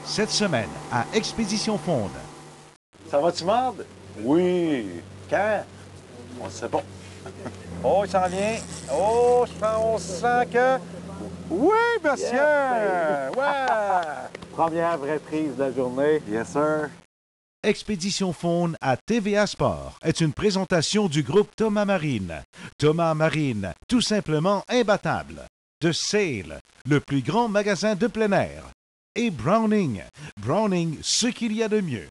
cette semaine à Expédition Fonde. Ça va-tu mordre? Oui. Quand? On ne sait pas. Oh, il s'en vient. Oh, on sent que... Oui, monsieur! Yes, ouais! Première vraie prise de la journée. Yes, sir. Expédition Faune à TVA Sport est une présentation du groupe Thomas Marine. Thomas Marine, tout simplement imbattable. De Sale, le plus grand magasin de plein air. Et Browning. Browning, ce qu'il y a de mieux.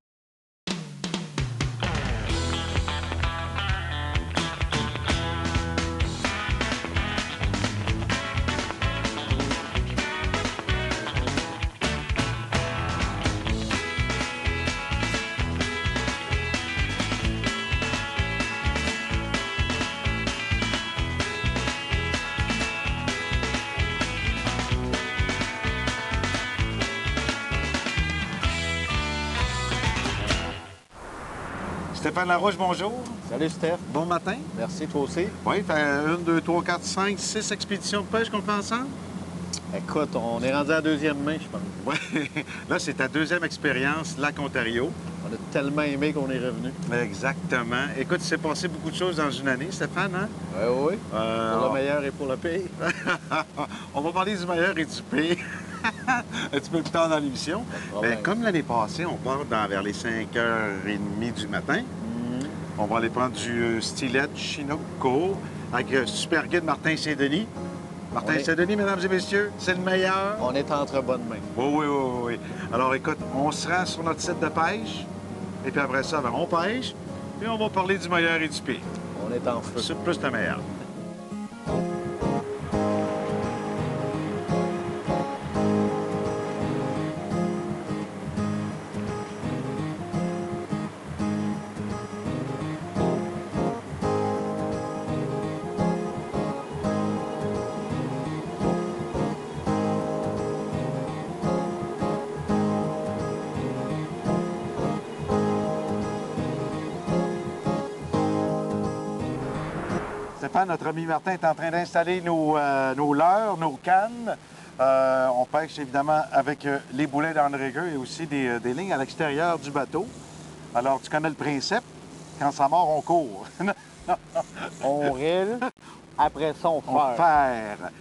Stéphane Larouche, bonjour. Salut, Steph. Bon matin. Merci, toi aussi. Oui, fait 1, 2, 3, 4, 5, 6 expéditions de pêche qu'on fait ensemble. Écoute, on est rendu à la deuxième main, je pense. Oui. Là, c'est ta deuxième expérience, Lac-Ontario. On a tellement aimé qu'on est revenu. Exactement. Écoute, il s'est passé beaucoup de choses dans une année, Stéphane, hein? Oui, oui. Pour le meilleur et pour le pire. On va parler du meilleur et du pire un petit peu plus tard dans l'émission. Mais comme l'année passée, on part vers les 5h30 du matin. On va aller prendre du stylet Chinook avec super guide Martin Saint-Denis. Martin Saint-Denis, mesdames et messieurs, c'est le meilleur. On est entre bonnes mains. Oui. Alors écoute, on se rend sur notre site de pêche. Et puis après ça, on pêche. Puis on va parler du meilleur et du pire. On est en feu. C'est plus le meilleur. Stéphane, notre ami Martin est en train d'installer nos leurres, nos cannes. On pêche évidemment avec les boulets d'André-Gueux et aussi des lignes à l'extérieur du bateau. Alors, tu connais le principe. Quand ça mord, on court. On rille. Après ça, on On perd. perd.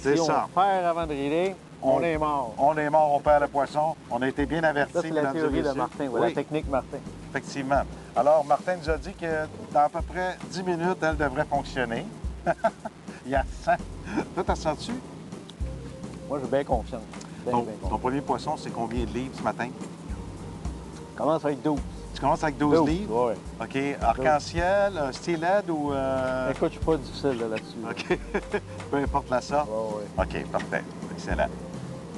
C'est Si ça. on perd avant de riller, on est mort. On est mort, on perd le poisson. On a été bien avertis. Ça, c'est la mesdames et théorie de messieurs. Martin, Oui, la technique Martin. effectivement. Alors, Martin nous a dit que dans à peu près 10 minutes, elle devrait fonctionner. Il y a 100. Toi, t'as senti? Moi, j'ai bien confiance. Ton premier poisson, c'est combien de livres ce matin? Commence avec 12. Tu commences avec 12 livres? Oui. OK. Arc-en-ciel, stylet ou... Écoute, je suis pas difficile là-dessus. OK. Peu importe la sorte? Oui. OK, parfait. Excellent.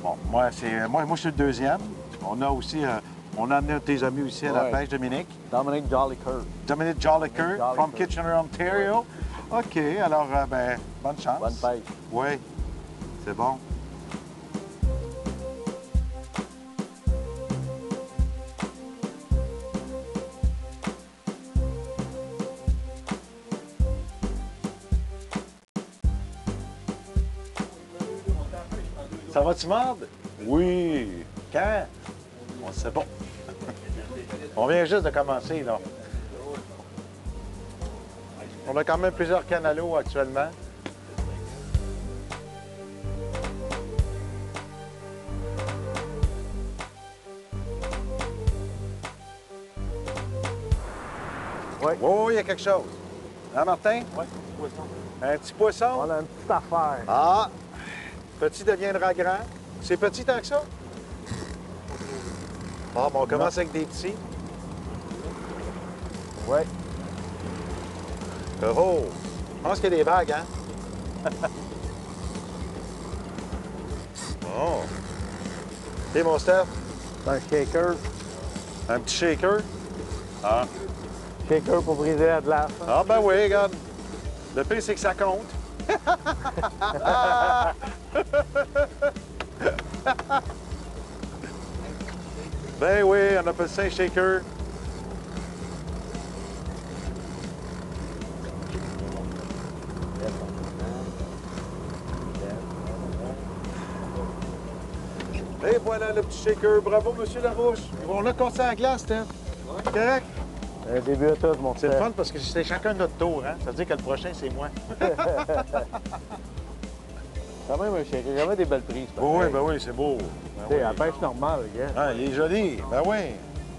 Bon, moi, je suis le deuxième. On a aussi... on a amené un de tes amis aussi à la pêche, Dominique. Dominic Jolliker. Dominic Jolliker, from Kitchener, Ontario. OK, alors, bonne chance. Bonne pêche. Oui, c'est bon. Ça va-tu mordre? Oui. Quand? On ne sait pas. On vient juste de commencer, là. On a quand même plusieurs canalos actuellement. Oui. Oh, il y a quelque chose. Hein, Martin? Oui, petit poisson. Un petit poisson? On a une petite affaire. Ah! Petit deviendra grand. C'est petit tant que ça? Ah, bon, on commence avec des petits. Oui. Oh! Je pense qu'il y a des bagues, hein? Oh! OK, mon Steph? C'est un shaker. Un petit shaker? Ah. Shaker pour briser la glace. Hein? Ah, ben oui, regarde. Le pire, c'est que ça compte. Ben oui, on appelle ça un shaker. Et voilà le petit shaker. Bravo, monsieur Larouche. On l'a cassé à la glace, Steph. Correct? Un début à tout, mon C'est le Steph. fun parce que c'est chacun notre tour, hein? Ça veut dire que le prochain, c'est moi. Quand même un shaker, quand même des belles prises. Oui, ben oui, c'est beau. Tu sais, la pêche normale, regarde. Ah, il est joli. Ben oui.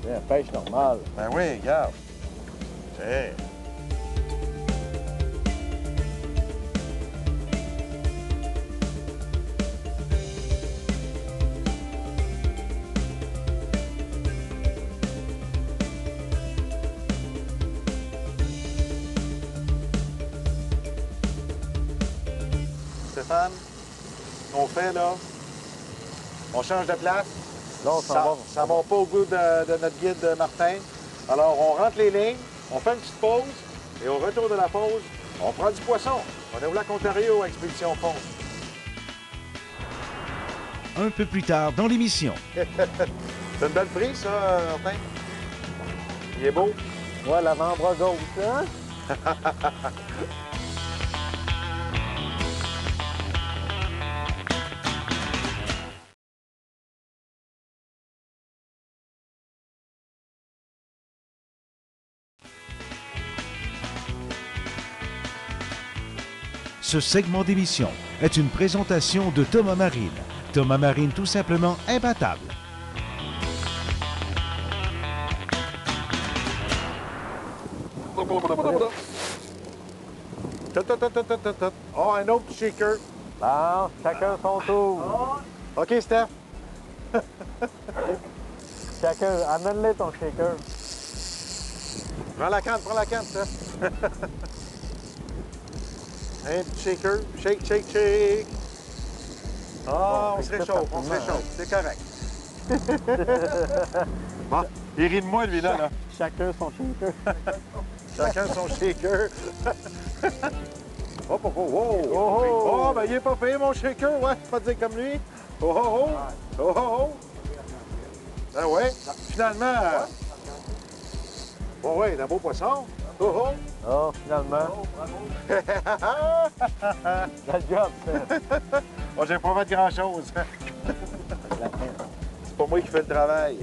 La pêche normale. Ben oui, regarde. C'est... Stéphane, ce qu'on fait là, on change de place. Là, on s'en va. Ça va pas au goût de notre guide Martin. Alors, on rentre les lignes, on fait une petite pause, et au retour de la pause, on prend du poisson. On est au lac Ontario, Expédition Fond. Un peu plus tard dans l'émission. C'est une belle prise, ça, Martin? Il est beau. Ouais, l'avant-bras gauche, hein? Ce segment d'émission est une présentation de Thomas Marine. Thomas Marine, tout simplement imbattable. Oh, un autre shaker. Bon, chacun son tour. OK, Steph. Chacun, amène-le ton shaker. Prends la canne, Steph. Un petit shaker. Shake, shake, shake. Ah, on se réchauffe, c'est correct. Bon, il rit de moi, lui, là. Chacun son shaker. Chacun son shaker. Oh, oh, oh, oh. Oh, Oh, ben, il est pas payé, mon shaker. Ouais, pas dire comme lui. Oh, oh, oh. Oh, oh, oh. Ben ouais, finalement... Oh, ouais, d'un beau poisson. Oh, oh. Oh, finalement. Bel job, ça. Oh, j'ai pas fait grand-chose. C'est pas moi qui fais le travail.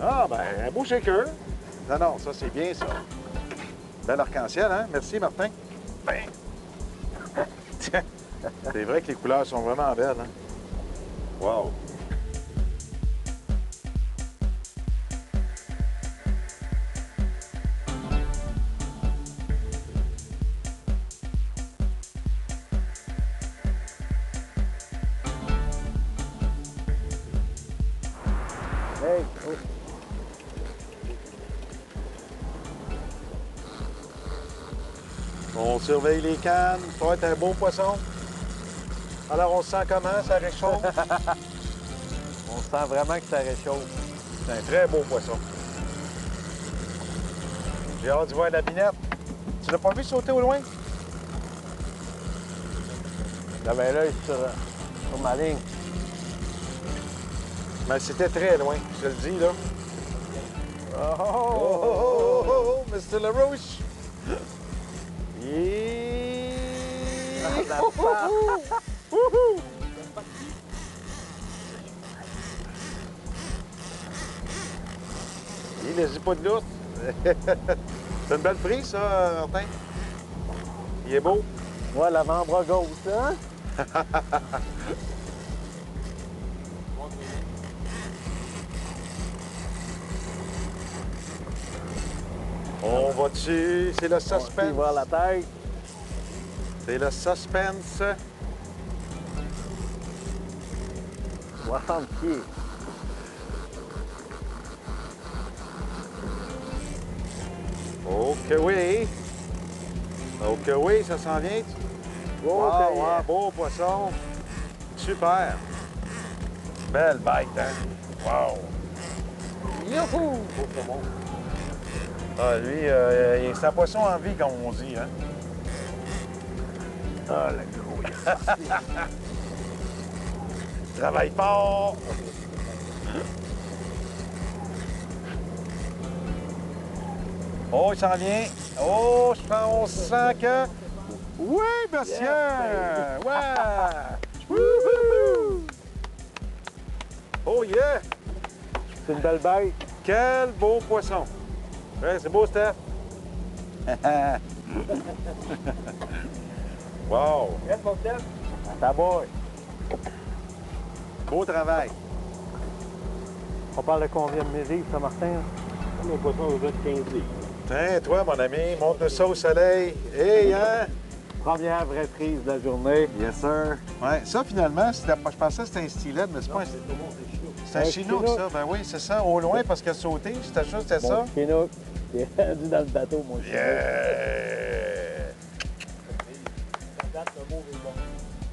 Ah, ben, un beau shaker. Non, non, ça, c'est bien, ça. Bel arc-en-ciel, hein? Merci, Martin. Ben. Tiens, c'est vrai que les couleurs sont vraiment belles, hein? Wow. Hey, oh. On surveille les cannes. Ça va être un beau poisson. Alors, on se sent comment? Ça réchauffe? On sent vraiment que ça réchauffe. C'est un très beau poisson. J'ai hâte de voir la binette. Tu l'as pas vu sauter au loin? J'avais l'œil sur ma ligne. Mais c'était très loin, je te le dis, là. Oh, Oh, oh, oh, oh, oh, Mr. LaRouche! La patte. Laisse-y pas de lousse. C'est une belle prise, ça, Martin. Il est beau. Ouais, l'avant-bras gauche, hein? On va dessus. C'est le On va suspense. voir la tête. C'est le suspense. 60 pieds. OK, oui. OK, oui, ça s'en vient. Oh, Ah, OK, ouais, beau poisson. Super. Belle bête, hein? Wow. Youhou! Ah, lui, c'est un poisson en vie, comme on dit, hein? Ah, le gros. Travaille fort. Oh, il s'en vient. Oh, on sent que... Oui, monsieur! Yeah, Ouais! Wouhou! Oh yeah! C'est une belle bête. Quel beau poisson! Ouais, c'est beau, Steph! Wow! Reste, mon Steph. Ta boy. Beau travail! On parle de combien de livres, ça, Martin? Mon poisson va être 15 livres. Tiens, toi, mon ami, montre-nous ça au soleil. Hey, hein? Première vraie prise de la journée. Yes, sir. Ouais, ça, finalement, je pensais que c'était un stylet, mais c'est pas un stylet. C'est un chinook, ça. Ben oui, c'est ça. Au loin, parce qu'il a sauté. C'était ça, c'était ça. Mon chinook, il est rendu dans le bateau, mon chinook. Yeah! Le mot est bon.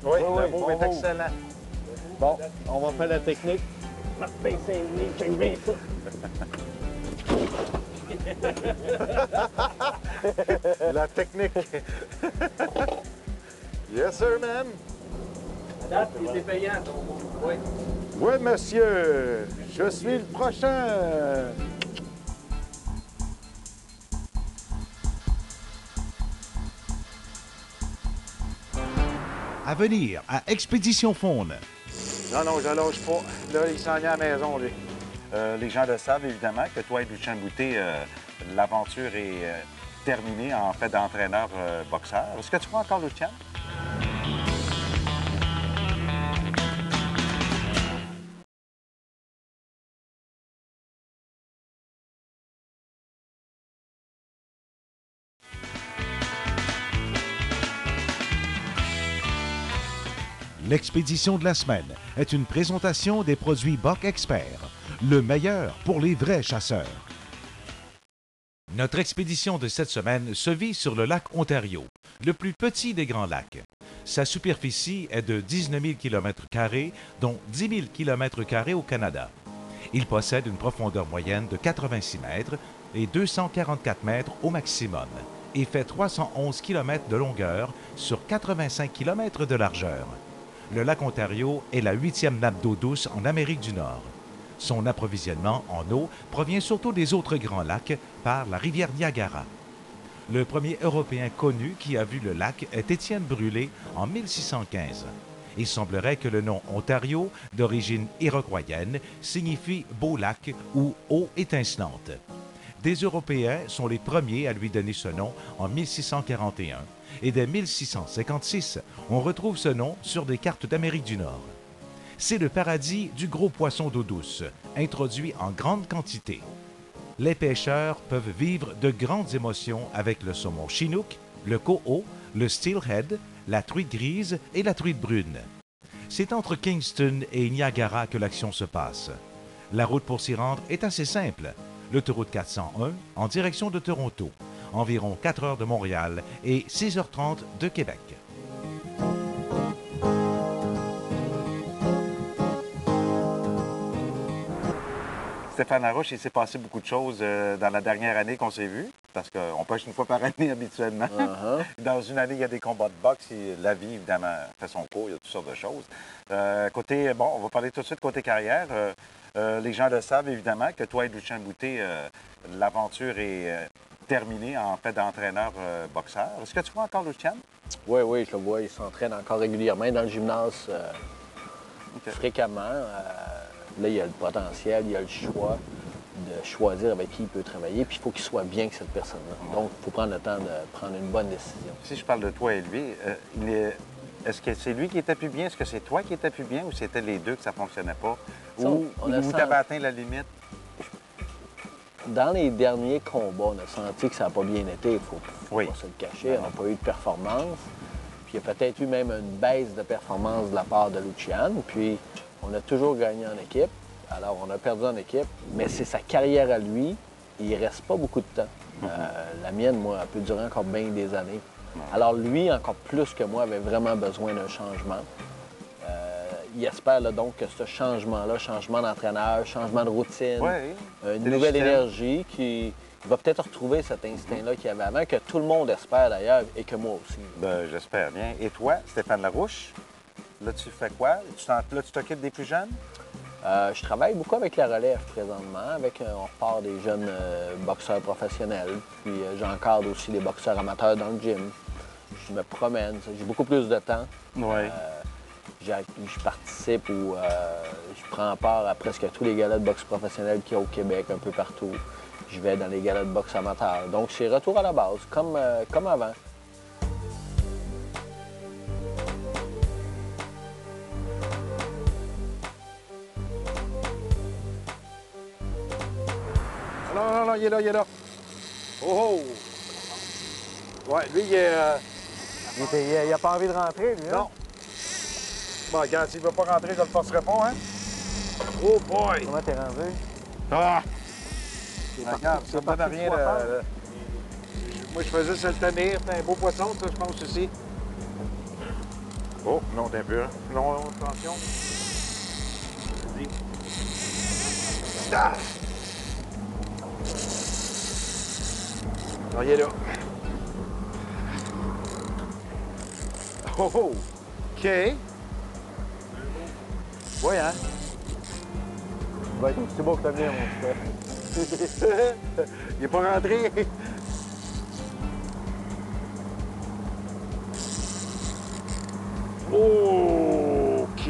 Oui, Oui, le oui, mot bon est mot. excellent. Bon, on va faire la technique. Martin Saint-Denis, check bien ça. La technique. Yes, sir, man. Date, c'est payant, ton mot. Oui. Oui, monsieur. Je suis le prochain. À venir à Expédition Faune. Non, non, je lâche pas. Là, il s'en est à la maison, lui. Les gens le savent, évidemment, que toi et Lucien Boutet, l'aventure est terminée en fait d'entraîneur-boxeur. Est-ce que tu crois encore, Lucien? L'expédition de la semaine est une présentation des produits Boc Expert, le meilleur pour les vrais chasseurs. Notre expédition de cette semaine se vit sur le lac Ontario, le plus petit des grands lacs. Sa superficie est de 19 000 km², dont 10 000 km² au Canada. Il possède une profondeur moyenne de 86 mètres et 244 mètres au maximum et fait 311 km de longueur sur 85 km de largeur. Le lac Ontario est la 8e nappe d'eau douce en Amérique du Nord. Son approvisionnement en eau provient surtout des autres grands lacs par la rivière Niagara. Le premier Européen connu qui a vu le lac est Étienne Brûlé en 1615. Il semblerait que le nom Ontario, d'origine iroquoienne, signifie « beau lac » ou « eau étincelante ». Des Européens sont les premiers à lui donner ce nom en 1641 et dès 1656, on retrouve ce nom sur des cartes d'Amérique du Nord. C'est le paradis du gros poisson d'eau douce, introduit en grande quantité. Les pêcheurs peuvent vivre de grandes émotions avec le saumon chinook, le coho, le steelhead, la truite grise et la truite brune. C'est entre Kingston et Niagara que l'action se passe. La route pour s'y rendre est assez simple. L'autoroute 401 en direction de Toronto, environ 4 heures de Montréal et 6h30 de Québec. Stéphane Larouche, il s'est passé beaucoup de choses dans la dernière année qu'on s'est vu, parce qu'on pêche une fois par année habituellement. Dans une année, il y a des combats de boxe. Et la vie, évidemment, fait son cours. Il y a toutes sortes de choses. On va parler tout de suite côté carrière. Les gens le savent, évidemment, que toi et Lucien Boutet, l'aventure est terminée en fait d'entraîneur-boxeur. Est-ce que tu vois encore Lucien? Oui, oui, je le vois. Il s'entraîne encore régulièrement dans le gymnase, fréquemment. Là, il y a le potentiel, il y a le choix de choisir avec qui il peut travailler, puis il faut qu'il soit bien avec cette personne-là. Donc, il faut prendre le temps de prendre une bonne décision. Si je parle de toi et lui, est-ce que c'est lui qui était plus bien? Est-ce que c'est toi qui étais plus bien ou c'était les deux que ça ne fonctionnait pas? Ou vous avez atteint la limite? Dans les derniers combats, on a senti que ça n'a pas bien été, il ne faut pas se le cacher. On n'a pas eu de performance. Puis il y a peut-être eu même une baisse de performance de la part de Lucien. Puis on a toujours gagné en équipe. Alors on a perdu en équipe, mais c'est sa carrière à lui. Il ne reste pas beaucoup de temps. La mienne, moi, elle peut durer encore bien des années. Alors lui, encore plus que moi, avait vraiment besoin d'un changement. Il espère là, donc que ce changement-là, changement d'entraîneur, changement de routine, une nouvelle énergie, qui va peut-être retrouver cet instinct-là qu'il y avait avant, que tout le monde espère d'ailleurs, et que moi aussi. Bien, j'espère bien. Et toi, Stéphane Larouche, là, tu fais quoi? Là, tu t'occupes des plus jeunes? Je travaille beaucoup avec la relève présentement. On repart des jeunes boxeurs professionnels. Puis j'encadre aussi des boxeurs amateurs dans le gym. Je me promène, j'ai beaucoup plus de temps. Oui. je participe ou je prends part à presque tous les galas de boxe professionnels qu'il y a au Québec, un peu partout. Je vais dans les galas de boxe amateurs. Donc, c'est retour à la base, comme avant. Non, il est là, il est là. Oh, oh! Ouais, lui, Il a pas envie de rentrer, lui, hein? Non. Bon, regarde, s'il veut pas rentrer, je le forcerai pas, hein? Oh boy! Comment t'es rendu? Ah! parti- Regarde, ça c'est me donne parti de rien. 60. Moi, je faisais ça le tenir. C'est un beau poisson, ça, je pense, aussi. Oh, non, t'es un peu, hein? Non, attention. Vas-y. Ah! Non, il est là. Oh, oh! OK. Oui, hein? Il va être aussi beau que le mien, mon frère. Il est pas rentré. OK.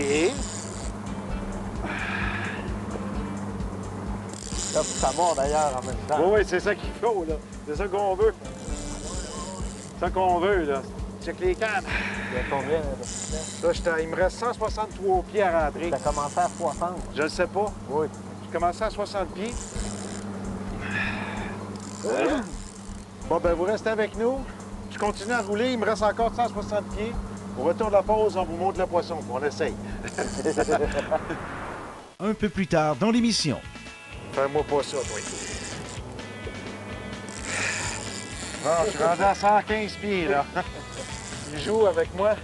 Là, ça mord d'ailleurs en même temps. Oui, oui, c'est ça qu'il faut, là. C'est ça qu'on veut. C'est ça qu'on veut, là. Check les cannes. Il y a combien, là? Là, il me reste 163 pieds à rentrer. T'as commencé à 60. Je le sais pas. Oui. J'ai commencé à 60 pieds. Bon, ben, vous restez avec nous. Je continue à rouler. Il me reste encore 160 pieds. Au retour de la pause, on vous montre le poisson. On essaye. Un peu plus tard dans l'émission. Fais-moi pas ça, toi. Bon, je suis rendu à 115 pieds, là. Il joue avec moi.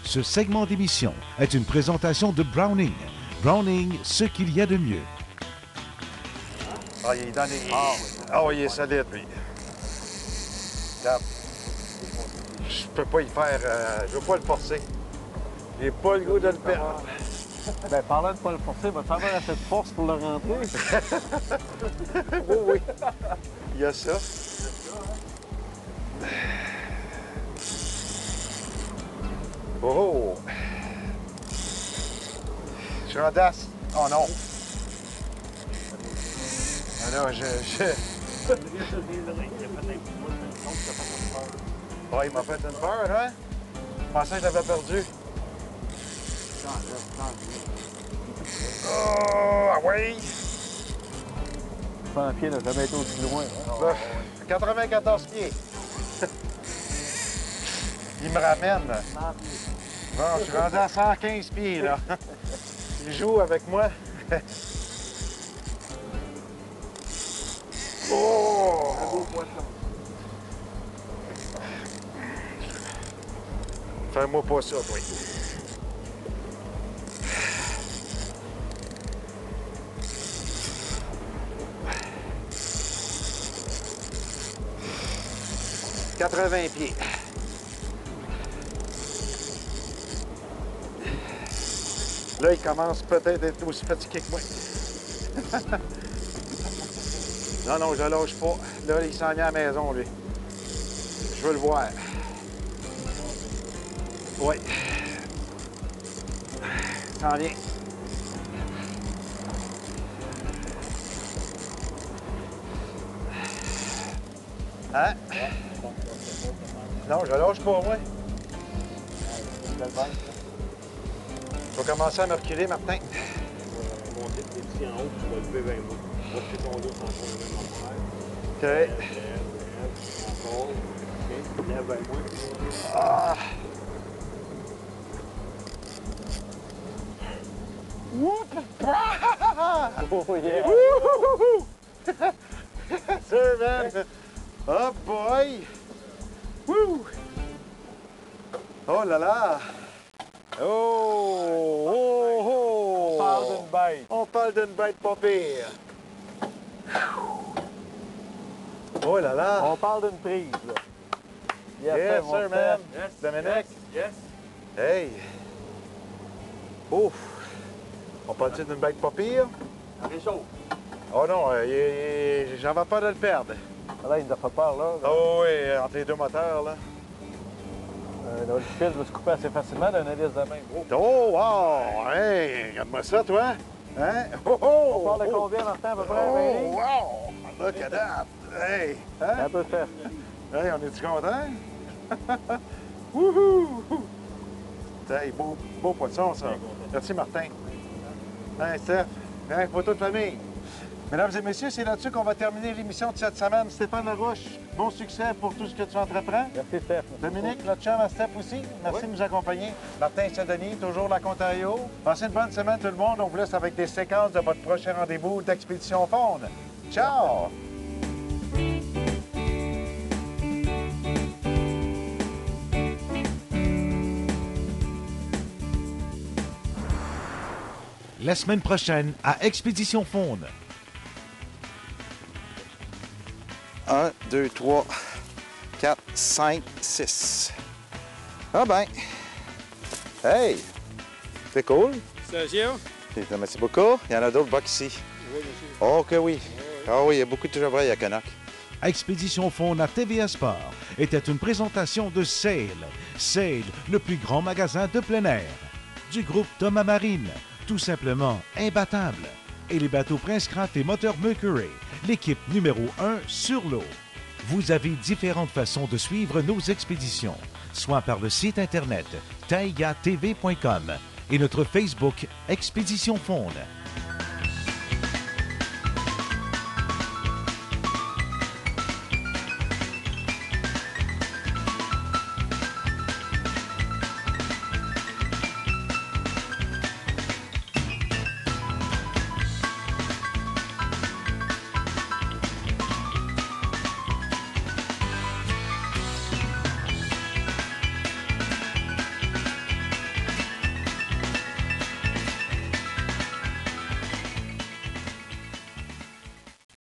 Ce segment d'émission est une présentation de Browning. Browning, ce qu'il y a de mieux. Ah, il est dans les... Ah, il est solide, lui. Regarde. Je peux pas y faire... je veux pas le forcer. J'ai pas le goût de le perdre. Ben, parlant de pas le forcer, va-tu avoir assez de force pour le rentrer? Oui, oui. Il y a ça. Oh! Je suis rendu à... Oh non! Ah là, Oh, il m'a fait une peur, hein? Je pensais que je l'avais perdu. Oh, ah oui! 100 pieds n'a jamais été aussi loin. Hein? Là, 94 pieds. Il me ramène. Bon, je suis rendu à 115 pieds, là. Il joue avec moi. Oh! Un beau poisson. Fais-moi pas ça, toi. « 80 pieds. Là, il commence peut-être à être aussi fatigué que moi. Non, non, je lâche pas. Là, il s'en vient à la maison, lui. Je veux le voir. Oui. Il s'en vient. Hein? Non, je lâche pas, moi. Je vais commencer à me reculer, Martin. Monter tes pieds en haut, tu vas lever vers moi. Moi, je ton dos, encore le même affaire. OK. Lève, encore. OK, lève vers moi. Ah! Oh, yeah! Wouhou! Sir, man! Oh, boy! Woo! Oh là là! Oh! Oh! Oh! On parle d'une bête. On parle d'une bête pas pire. Oh là là! On parle d'une prise, là. Yes, mon sir, frère. man! Dominique? Yes. Hey! Ouf! On parle-tu d'une bête pas pire? Ça réchauffe. Oh non, j'en vais pas de le perdre. Là, il nous a fait peur, là. Oh oui, entre les deux moteurs, là. Le fil va se couper assez facilement d'un hélice de même. Oh, wow! Hey, regarde-moi ça, toi! Hein? Oh, oh! On parle de combien, Martin, à peu près? Oh, wow! Look at that! Hey! C'est Hein? un peu fait. Hey, on est-tu content? Wouhou! Hey, beau poisson, ça. Merci, Martin. Hey, Steph. Hey, photo de famille. Mesdames et messieurs, c'est là-dessus qu'on va terminer l'émission de cette semaine. Stéphane Larouche, bon succès pour tout ce que tu entreprends. Merci, Steph. Dominique, notre chum à Steph aussi, merci de nous accompagner. Martin Saint-Denis, toujours la Ontario. Passez une bonne semaine tout le monde. On vous laisse avec des séquences de votre prochain rendez-vous d'Expédition Faune. Ciao! La semaine prochaine à Expédition Faune. 1, 2, 3, 4, 5, 6. Ah ben. Hey! C'est cool. Station? Merci beaucoup. Il y en a d'autres box ici. Oui, monsieur. Oh que oui. Ah oui, il y a beaucoup de chevreuils à Canoc. Expédition Faune à TVA Sport était une présentation de Sail. Sail, le plus grand magasin de plein air. Du groupe Thomas Marine, tout simplement imbattable. Et les bateaux Prince Craft et Moteur Mercury, l'équipe numéro 1 sur l'eau. Vous avez différentes façons de suivre nos expéditions, soit par le site internet taigatv.com et notre Facebook Expédition Faune.